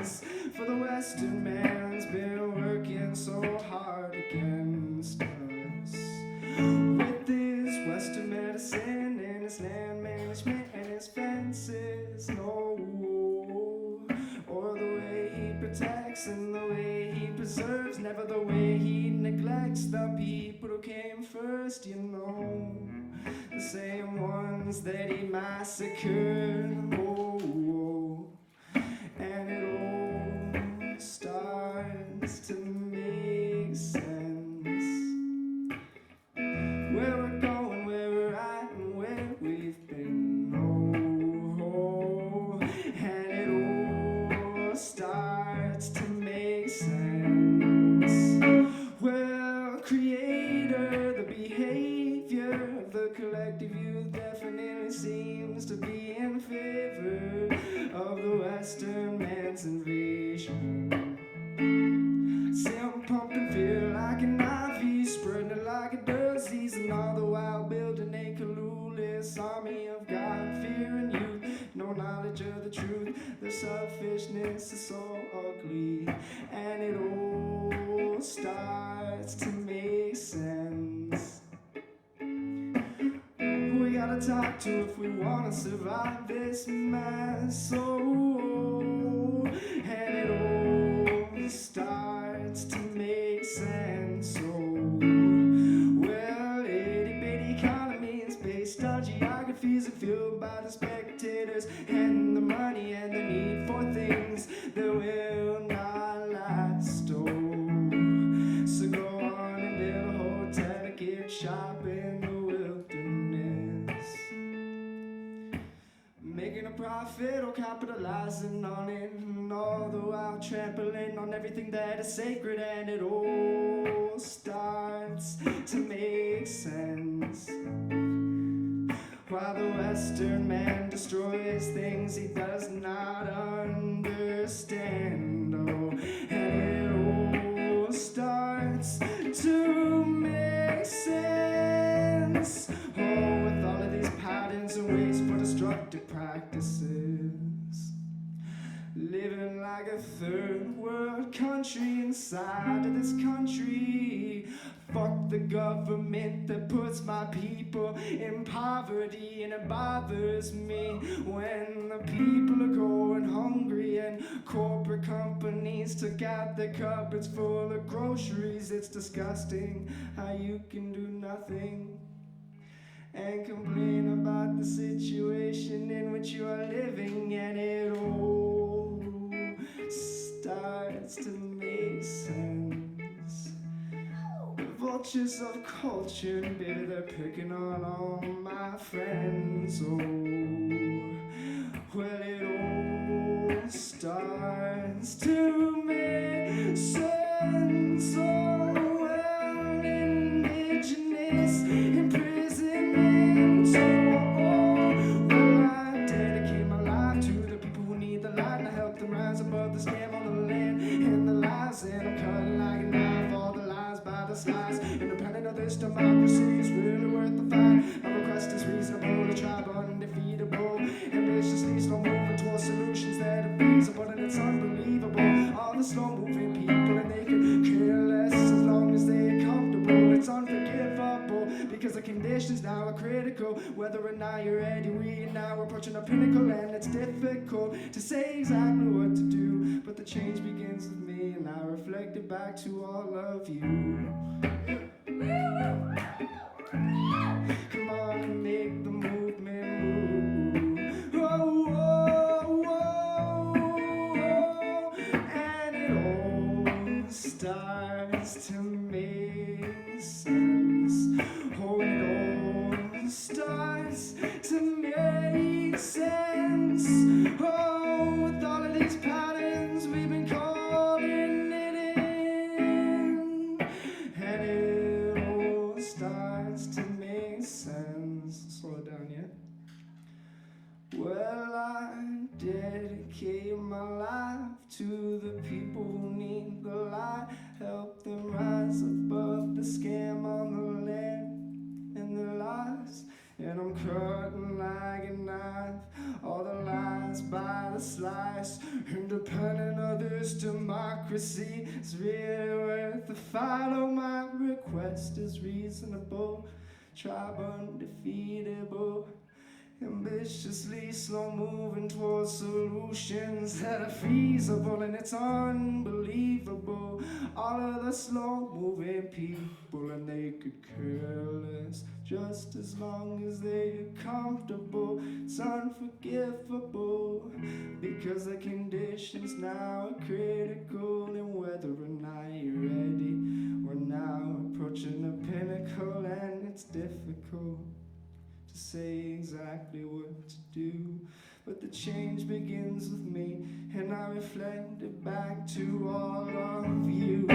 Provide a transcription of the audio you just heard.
For the Western man's been working so hard against us with his Western medicine and his land management and his fences. No, or the way he protects and the way he preserves, never the way he neglects the people who came first, you know, the same ones that he massacred. Oh, and it all starts to make sense. Where we're going, where we're at, and where we've been. Oh, and it all starts to make sense. Well, creator, the behavior of the collective youth definitely seems to be in favor of the Western man's invasion. See, I'm pumping fear like an IV, spreading it like a disease, and all the while building a clueless army of God, fear and youth, no knowledge of the truth. The selfishness is so ugly, and it all starts to make sense. We gotta talk to if we wanna survive this mess. Oh, and it all starts to make sense. Oh, well, itty-bitty economies based on geographies and fueled by the spectators and the money and the need for things that will not last. Oh, so go on and build a hotel, get shop in the wilderness, making a profit or capitalizing on it, and all the while trampling on everything that is sacred, and it all starts to make sense. While the Western man destroys things he does not understand. Oh, and it all starts to make sense. Oh, with all of these patterns and ways for destructive practices, living like a third world country inside of this country. Fuck the government that puts my people in poverty, and it bothers me when the people are going hungry and corporate companies took out their cupboards full of groceries. It's disgusting how you can do nothing and complain about the situation in which you are living, and it all starts to make sense. The vultures of culture, baby, they're picking on all my friends. Oh, well, it all starts to make sense. Oh, well, indigenous imprisonment. Oh, well, I dedicate my life to the people who need the light, and I help them rise above the scam on the land and the lies, and I'm cutting like a knife all the lies by the slice. Independent of this democracy is really worth the fight. My request is reasonable, the tribe undefeatable, ambitiously slow moving towards solutions that are feasible, and it's unbelievable. All the slow moving people, and they can care less as long as they're comfortable. It's unforgivable because the conditions now are critical. Whether or not you're ready, we are now approaching a pinnacle, and it's difficult to say exactly what to do, but the change begins with me, and I reflect it back to all of you. Come on and make the movement move. Oh, oh, oh, oh. And it all starts to make sense. Oh, it all starts to make sense. Oh, with all of these patterns we've been calling it in, and it all starts to make sense. Slow it down, yeah? Well, I dedicate my life to the people who need the light, help them rise above the scam on the land and the lies. And I'm cutting like a knife all the lies by the slice, independent of this democracy is really worth the fight. Oh, my request is reasonable, tribe undefeatable, ambitiously slow moving towards solutions that are feasible, and it's unbelievable. All of the slow moving people, and they could care less just as long as they're comfortable. It's unforgivable because the conditions now are critical, and whether or not you're ready, we're now approaching the pinnacle, and it's difficult to say exactly what to do, but the change begins with me, and I reflect it back to all of you.